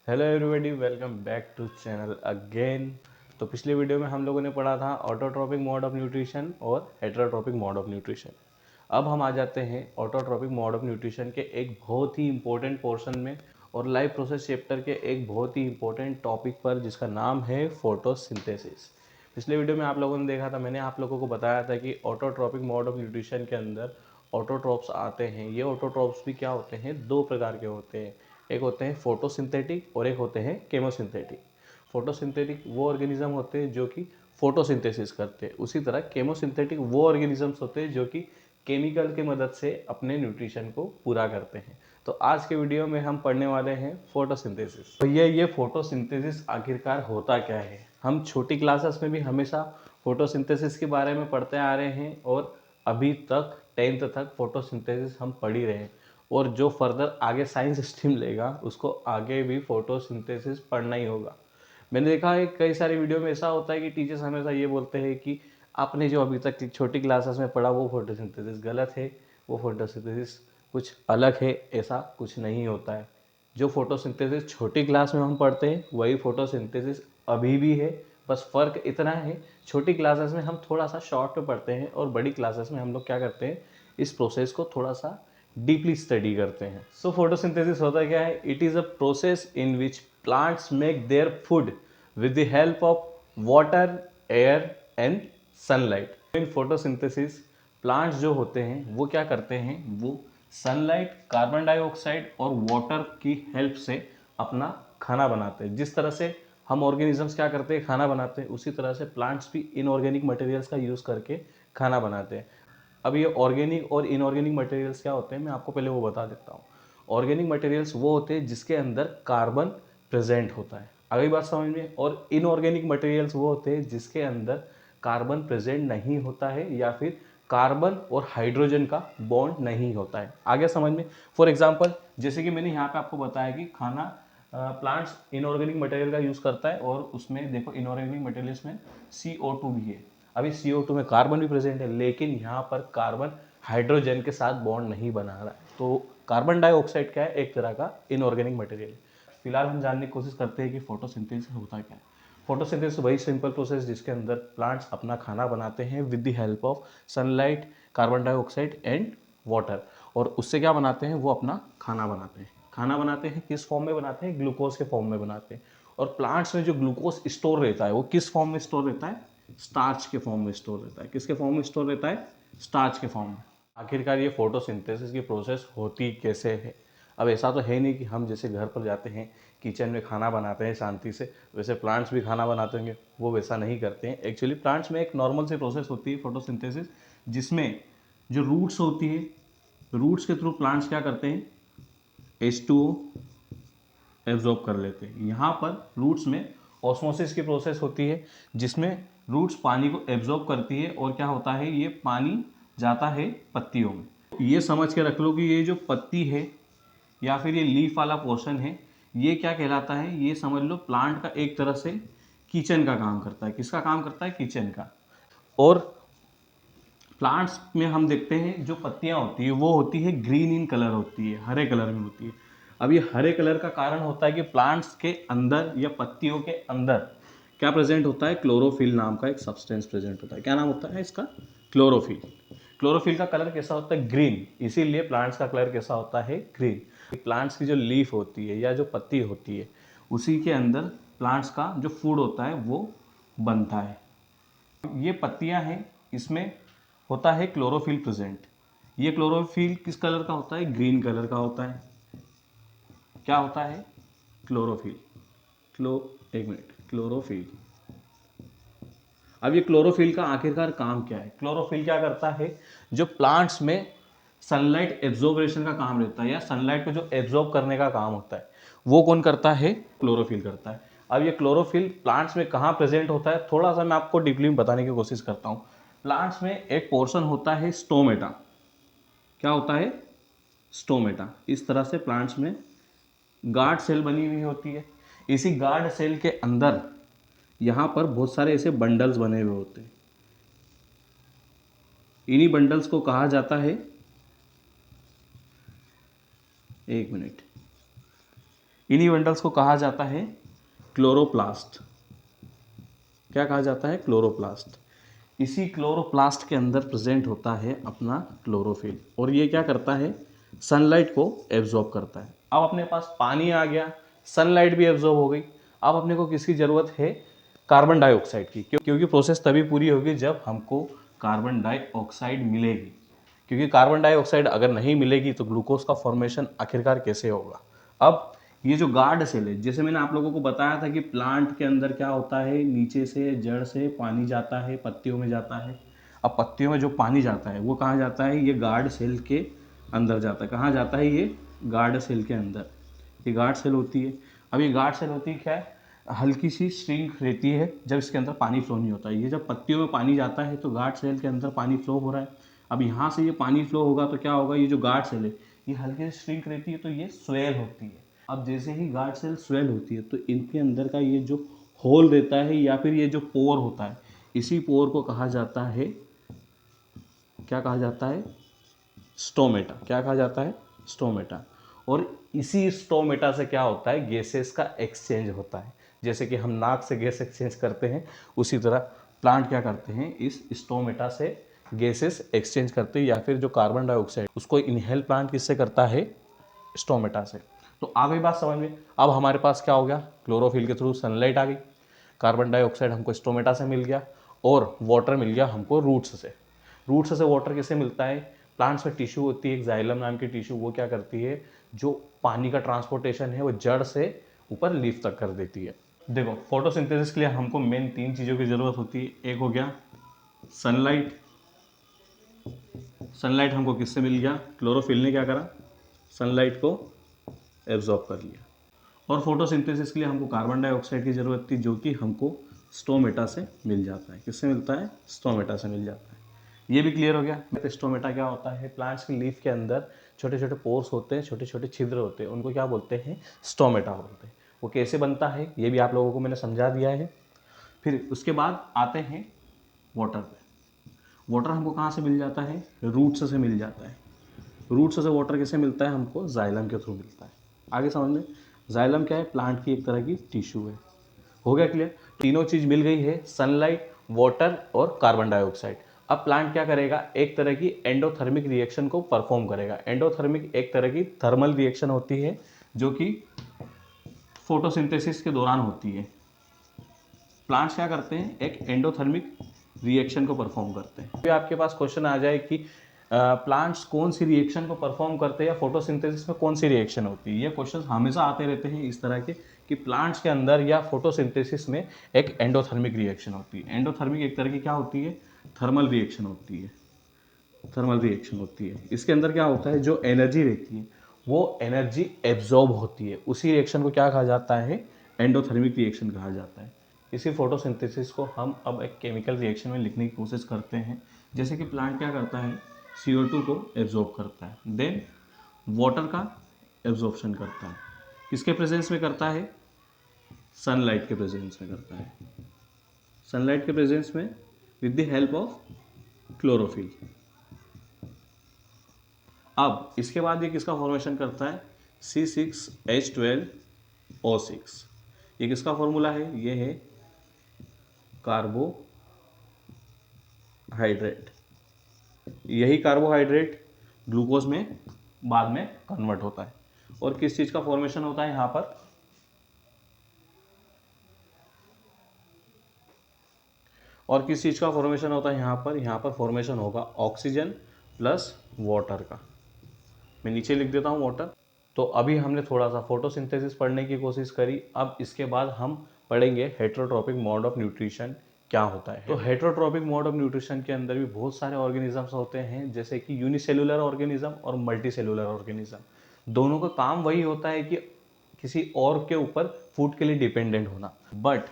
Hello everybody, welcome back to channel again. तो पिछले video में हम लोगों ने पढ़ा था ऑटोट्रॉपिक मोड ऑफ न्यूट्रिशन और हेटरोट्रॉपिक मोड ऑफ न्यूट्रिशन। अब हम आ जाते हैं ऑटोट्रॉपिक मोड ऑफ न्यूट्रिशन के एक बहुत ही इंपॉर्टेंट पोर्शन में और लाइफ प्रोसेस चैप्टर के एक बहुत ही इंपॉर्टेंट टॉपिक पर, जिसका नाम है फोटोसिंथेसिस। पिछले वीडियो में आप लोगों ने देखा था, मैंने आप लोगों को बताया था कि ऑटोट्रॉपिक मोड ऑफ न्यूट्रिशन के अंदर ऑटोट्रॉप्स आते हैं। ये ऑटोट्रॉप्स भी क्या होते हैं, दो प्रकार के होते हैं। एक होते हैं फोटोसिंथेटिक और एक होते हैं केमोसिंथेटिक। फोटोसिंथेटिक वो ऑर्गेनिज्म होते हैं जो कि फोटोसिंथेसिस करते हैं। उसी तरह केमोसिंथेटिक वो ऑर्गेनिजम्स होते हैं जो कि केमिकल के मदद से अपने न्यूट्रिशन को पूरा करते हैं। तो आज के वीडियो में हम पढ़ने वाले हैं फोटोसिंथेसिस। तो ये फोटोसिंथेसिस आखिरकार होता क्या है। हम छोटी क्लासेस में भी हमेशा फोटोसिंथेसिस के बारे में पढ़ते आ रहे हैं और अभी तक 10th तक फोटोसिंथेसिस हम पढ़ ही रहे हैं। और जो फर्दर आगे साइंस स्ट्रीम लेगा उसको आगे भी फोटोसिंथेसिस पढ़ना ही होगा। मैंने देखा है कई सारे वीडियो में ऐसा होता है कि टीचर्स हमेशा ये बोलते हैं कि आपने जो अभी तक छोटी क्लासेस में पढ़ा वो फोटोसिंथेसिस गलत है, वो फोटोसिंथेसिस कुछ अलग है। ऐसा कुछ नहीं होता है। जो फोटोसिंथेसिस छोटी क्लास में हम पढ़ते हैं वही फोटोसिंथेसिस अभी भी है। बस फ़र्क इतना है, छोटी क्लासेस में हम थोड़ा सा शॉर्ट में पढ़ते हैं और बड़ी क्लासेस में हम लोग क्या करते हैं, इस प्रोसेस को थोड़ा सा डीपली स्टडी करते हैं। सो फोटोसिंथेसिस होता क्या है? It is a process in which plants make their food with the help of water, air and sunlight. In photosynthesis plants जो होते हैं वो क्या करते हैं, वो सनलाइट, कार्बन डाइऑक्साइड और वाटर की हेल्प से अपना खाना बनाते हैं। जिस तरह से हम ऑर्गेनिजम्स क्या करते हैं, खाना बनाते हैं, उसी तरह से प्लांट्स भी इनऑर्गेनिक मटेरियल्स का यूज़ करके खाना बनाते हैं। अब ये ऑर्गेनिक और इनऑर्गेनिक मटेरियल्स क्या होते हैं, मैं आपको पहले वो बता देता हूँ। ऑर्गेनिक मटेरियल्स वो होते हैं जिसके अंदर कार्बन प्रेजेंट होता है, अगली बात समझ में। और इनऑर्गेनिक मटेरियल्स वो होते हैं जिसके अंदर कार्बन प्रेजेंट नहीं होता है या फिर कार्बन और हाइड्रोजन का बॉन्ड नहीं होता है। आगे समझ में। फॉर एग्जांपल, जैसे कि मैंने यहाँ पे आपको बताया कि खाना प्लांट्स इनऑर्गेनिक मटेरियल का यूज़ करता है और उसमें देखो इनऑर्गेनिक मटेरियल्स में CO2 भी है। अभी CO2 में कार्बन भी प्रेजेंट है, लेकिन यहाँ पर कार्बन हाइड्रोजन के साथ बॉन्ड नहीं बना रहा है। तो कार्बन डाइऑक्साइड क्या है, एक तरह का इनऑर्गेनिक मटेरियल है। फिलहाल हम जानने की कोशिश करते हैं कि फोटोसिंथेसिस होता क्या है। फोटोसिंथेसिस वही सिंपल प्रोसेस जिसके अंदर प्लांट्स अपना खाना बनाते हैं with the help of sunlight, carbon dioxide and water. और उससे क्या बनाते हैं, वो अपना खाना बनाते हैं। खाना बनाते हैं किस फॉर्म में बनाते हैं, ग्लूकोज के फॉर्म में बनाते हैं। और प्लांट्स में जो ग्लूकोज स्टोर रहता है वो किस फॉर्म में स्टोर रहता है, स्टार्च के फॉर्म में स्टोर रहता है। किसके फॉर्म में स्टोर रहता है, स्टार्च के फॉर्म में। आखिरकार ये फोटोसिंथेसिस की प्रोसेस होती कैसे है? अब ऐसा तो है नहीं कि हम जैसे घर पर जाते हैं, किचन में खाना बनाते हैं शांति से, वैसे प्लांट्स भी खाना बनाते होंगे। वो वैसा नहीं करते हैं। एक्चुअली प्लांट्स में एक नॉर्मल सी प्रोसेस होती है फोटोसिंथेसिस, जिसमें जो रूट्स होती है, रूट्स के थ्रू प्लांट्स क्या करते हैं, H2O एब्जॉर्ब कर लेते हैं। यहाँ पर रूट्स में ऑस्मोसिस की प्रोसेस होती है, जिसमें रूट्स पानी को एब्जॉर्ब करती है और क्या होता है, ये पानी जाता है पत्तियों में। ये समझ के रख लो कि ये जो पत्ती है या फिर ये लीफ वाला पोर्शन है, ये क्या कहलाता है, ये समझ लो प्लांट का एक तरह से किचन का काम करता है। किसका काम करता है, किचन का। और प्लांट्स में हम देखते हैं जो पत्तियां होती है वो होती है ग्रीन इन कलर होती है, हरे कलर में होती है। अब ये हरे कलर का कारण होता है कि प्लांट्स के अंदर या पत्तियों के अंदर क्या प्रेजेंट होता है, क्लोरोफिल नाम का एक सब्सटेंस प्रेजेंट होता है। क्या नाम होता है इसका, क्लोरोफिल। क्लोरोफिल का कलर कैसा होता है, ग्रीन। इसीलिए प्लांट्स का कलर कैसा होता है, ग्रीन। प्लांट्स की जो लीफ होती है या जो पत्ती होती है, उसी के अंदर प्लांट्स का जो फूड होता है वो बनता है। ये पत्तियां हैं, इसमें होता है क्लोरोफिल प्रेजेंट। ये क्लोरोफिल किस कलर का होता है, ग्रीन कलर का होता है। क्या होता है, क्लोरोफिल। क्लो एक मिनट, क्लोरोफिल। अब ये क्लोरोफिल का आखिरकार काम क्या है? क्लोरोफिल क्या करता है, जो प्लांट्स में सनलाइट एब्जॉर्बेशन का काम रहता है या सनलाइट को जो एब्जॉर्ब करने का काम होता है, वो कौन करता है, क्लोरोफिल करता है। अब ये क्लोरोफिल प्लांट्स में कहाँ प्रेजेंट होता है, थोड़ा सा मैं आपको डीपली बताने की कोशिश करता हूँ। प्लांट्स में एक पोर्शन होता है स्टोमेटा। क्या होता है, स्टोमेटा। इस तरह से प्लांट्स में गार्ड सेल बनी हुई होती है। इसी गार्ड सेल के अंदर यहाँ पर बहुत सारे ऐसे बंडल्स बने हुए होते हैं। इन्हीं बंडल्स को कहा जाता है, एक मिनट, इन्हीं बंडल्स को कहा जाता है क्लोरोप्लास्ट। क्या कहा जाता है? क्लोरोप्लास्ट। इसी क्लोरोप्लास्ट के अंदर प्रेजेंट होता है अपना क्लोरोफिल, और ये क्या करता है? सनलाइट को एब्जॉर्ब करता है। अब अपने पास पानी आ गया, सनलाइट भी एब्जॉर्ब हो गई। अब अपने को किसकी ज़रूरत है? कार्बन डाइऑक्साइड की, क्योंकि प्रोसेस तभी पूरी होगी जब हमको कार्बन डाइऑक्साइड मिलेगी। क्योंकि कार्बन डाइऑक्साइड अगर नहीं मिलेगी तो ग्लूकोज का फॉर्मेशन आखिरकार कैसे होगा? अब ये जो गार्ड सेल है, जैसे मैंने आप लोगों को बताया था कि प्लांट के अंदर क्या होता है, नीचे से जड़ से पानी जाता है, पत्तियों में जाता है। अब पत्तियों में जो पानी जाता है वो कहाँ जाता है? ये गार्ड सेल के अंदर जाता है। कहाँ जाता है? ये गार्ड सेल के अंदर। ये गार्ड सेल होती है। अब ये गार्ड सेल होती है क्या है? हल्की सी स्ट्रिंग रहती है जब इसके अंदर पानी फ्लो नहीं होता है। ये जब पत्तियों में पानी जाता है तो गार्ड सेल के अंदर पानी फ्लो हो रहा है। अब यहाँ से ये पानी फ्लो होगा तो क्या होगा? ये जो गार्ड सेल है ये हल्की सी स्ट्रिंग रहती है तो ये स्वेल होती है। अब जैसे ही गार्ड सेल स्वेल होती है तो इनके अंदर का ये जो होल रहता है या फिर ये जो पोर होता है, इसी पोर को कहा जाता है, क्या कहा जाता है? स्टोमेटा। क्या कहा जाता है? स्टोमेटा। और इसी स्टोमेटा से क्या होता है? गैसेस का एक्सचेंज होता है। जैसे कि हम नाक से गैस एक्सचेंज करते हैं, उसी तरह प्लांट क्या करते हैं? इस स्टोमेटा से गैसेस एक्सचेंज करते हैं, या फिर जो कार्बन डाइऑक्साइड उसको इनहेल प्लांट किससे करता है? स्टोमेटा से। तो आ गई बात समझ में? अब हमारे पास क्या हो गया? क्लोरोफिल के थ्रू सनलाइट आ गई, कार्बन डाइऑक्साइड हमको स्टोमेटा से मिल गया, और वाटर मिल गया हमको रूट्स से। रूट्स से वाटर किसे मिलता है? प्लांट्स में टिश्यू होती है एक जाइलम नाम की टिश्यू, वो क्या करती है? जो पानी का ट्रांसपोर्टेशन है वो जड़ से ऊपर लीफ तक कर देती है। देखो, फोटोसिंथेसिस के लिए हमको मेन 3 चीज़ों की ज़रूरत होती है। एक हो गया सनलाइट। सनलाइट हमको किससे मिल गया? क्लोरोफिल ने क्या करा? सनलाइट को एब्जॉर्ब कर लिया। और फोटोसिंथेसिस के लिए हमको कार्बन डाइऑक्साइड की ज़रूरत थी, जो कि हमको स्टोमेटा से मिल जाता है। किससे मिलता है? स्टोमेटा से मिल जाता है। ये भी क्लियर हो गया। स्टोमेटा क्या होता है? प्लांट्स की लीफ के अंदर छोटे छोटे पोर्स होते हैं, छोटे छोटे छिद्र होते हैं, उनको क्या बोलते हैं? स्टोमेटा बोलते हैं। वो कैसे बनता है ये भी आप लोगों को मैंने समझा दिया है। फिर उसके बाद आते हैं वाटर पे। वाटर हमको कहाँ से मिल जाता है? रूट्स से मिल जाता है। रूट्स से वाटर कैसे मिलता है? हमको जाइलम के थ्रू मिलता है। आगे समझ में? जाइलम क्या है? प्लांट की एक तरह की टिश्यू है। हो गया क्लियर? तीनों चीज मिल गई है, सनलाइट, वाटर और कार्बन डाइऑक्साइड। अब प्लांट क्या करेगा? एक तरह की एंडोथर्मिक रिएक्शन को परफॉर्म करेगा। एंडोथर्मिक एक तरह की थर्मल रिएक्शन होती है जो कि फोटोसिंथेसिस के दौरान होती है। प्लांट्स क्या करते हैं? एक एंडोथर्मिक रिएक्शन को परफॉर्म करते हैं। अभी आपके पास क्वेश्चन आ जाए कि प्लांट्स कौन सी रिएक्शन को परफॉर्म करते हैं या फोटोसिंथेसिस में कौन सी रिएक्शन होती है, ये क्वेश्चन हमेशा आते रहते हैं इस तरह के, कि प्लांट्स के अंदर या फोटोसिंथेसिस में एक एंडोथर्मिक रिएक्शन होती है। एंडोथर्मिक एक तरह की क्या होती है? थर्मल रिएक्शन होती है। थर्मल रिएक्शन होती है। इसके अंदर क्या होता है? जो एनर्जी रहती है वो एनर्जी एब्जॉर्ब होती है। उसी रिएक्शन को क्या कहा जाता है? एंडोथर्मिक रिएक्शन कहा जाता है। इसी फोटोसिंथेसिस को हम अब एक केमिकल रिएक्शन में लिखने की कोशिश करते हैं। जैसे कि प्लांट क्या करता है? CO2 को एब्जॉर्ब करता है, देन वाटर का एब्जॉर्प्शन करता है। किसके प्रेजेंस में करता है? सनलाइट के प्रेजेंस में करता है। सनलाइट के प्रेजेंस में with the help of chlorophyll. अब इसके बाद ये किसका फॉर्मेशन करता है? C6H12O6। ये किसका फॉर्मूला है? ये है कार्बोहाइड्रेट। यही कार्बोहाइड्रेट ग्लूकोज में बाद में कन्वर्ट होता है। और किस चीज का फॉर्मेशन होता है यहाँ पर? और किस चीज का फॉर्मेशन होता है यहाँ पर? यहाँ पर फॉर्मेशन होगा ऑक्सीजन प्लस वाटर का। मैं नीचे लिख देता हूँ वाटर। तो अभी हमने थोड़ा सा फोटोसिंथेसिस पढ़ने की कोशिश करी। अब इसके बाद हम पढ़ेंगे हेटरोट्रॉपिक मोड ऑफ न्यूट्रिशन क्या होता है। तो हेटरोट्रॉपिक मोड ऑफ न्यूट्रिशन के अंदर भी बहुत सारे ऑर्गेनिजम्स होते हैं, जैसे कि यूनिसेलुलर ऑर्गेनिज्म और मल्टीसेलुलर ऑर्गेनिज्म। दोनों का काम वही होता है कि किसी और के ऊपर फूड के लिए डिपेंडेंट होना। बट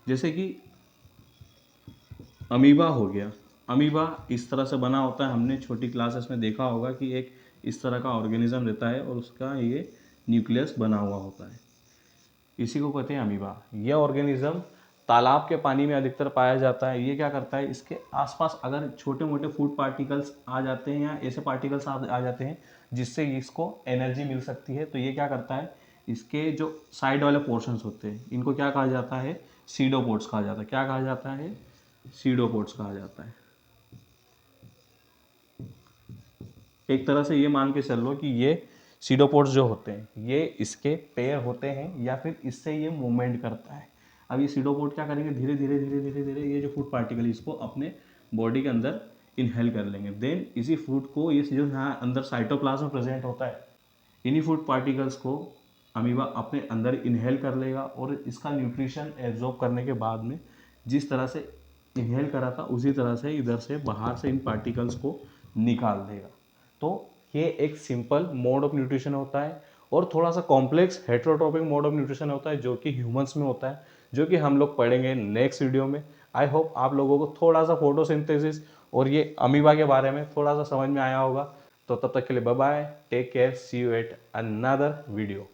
जैसे कि अमीबा हो गया। अमीबा इस तरह से बना होता है, हमने छोटी क्लासेस में देखा होगा कि एक इस तरह का ऑर्गेनिज्म रहता है और उसका ये न्यूक्लियस बना हुआ होता है, इसी को कहते हैं अमीबा। यह ऑर्गेनिज्म तालाब के पानी में अधिकतर पाया जाता है। ये क्या करता है? इसके आसपास अगर छोटे मोटे फूड पार्टिकल्स आ जाते हैं या ऐसे पार्टिकल्स आ जाते हैं जिससे इसको एनर्जी मिल सकती है, तो ये क्या करता है? इसके जो साइड वाले पोर्शंस होते हैं इनको क्या कहा जाता है, सीडोपोड्स कहा जाता है। क्या कहा जाता है, सीडोपोड्स कहा जाता है। एक तरह से ये मान के चल लो कि ये सीडोपोड्स जो होते हैं ये इसके पैर होते हैं या फिर इससे ये मूवमेंट करता है। अब ये सीडोपोड क्या करेंगे, धीरे धीरे धीरे धीरे धीरे ये जो फूड पार्टिकल इसको अपने बॉडी के अंदर इनहेल कर लेंगे। देन इसी फूड को ये जो यहाँ अंदर साइटोप्लाज्म में प्रेजेंट होता है, इन्हीं फूड पार्टिकल्स को अमीबा अपने अंदर इनहेल कर लेगा और इसका न्यूट्रिशन एब्जॉर्ब करने के बाद में जिस तरह से इनहेल करा था उसी तरह से इधर से बाहर से इन पार्टिकल्स को निकाल देगा। तो ये एक सिंपल मोड ऑफ न्यूट्रिशन होता है और थोड़ा सा complex heterotrophic mode of nutrition होता है जो कि ह्यूमंस में होता है, जो कि हम लोग पढ़ेंगे नेक्स्ट वीडियो में। आई होप आप लोगों को थोड़ा सा फोटोसिंथेसिस और ये अमीबा के बारे में थोड़ा सा समझ में आया होगा। तो तब तक के लिए bye bye, take care, see you at another video.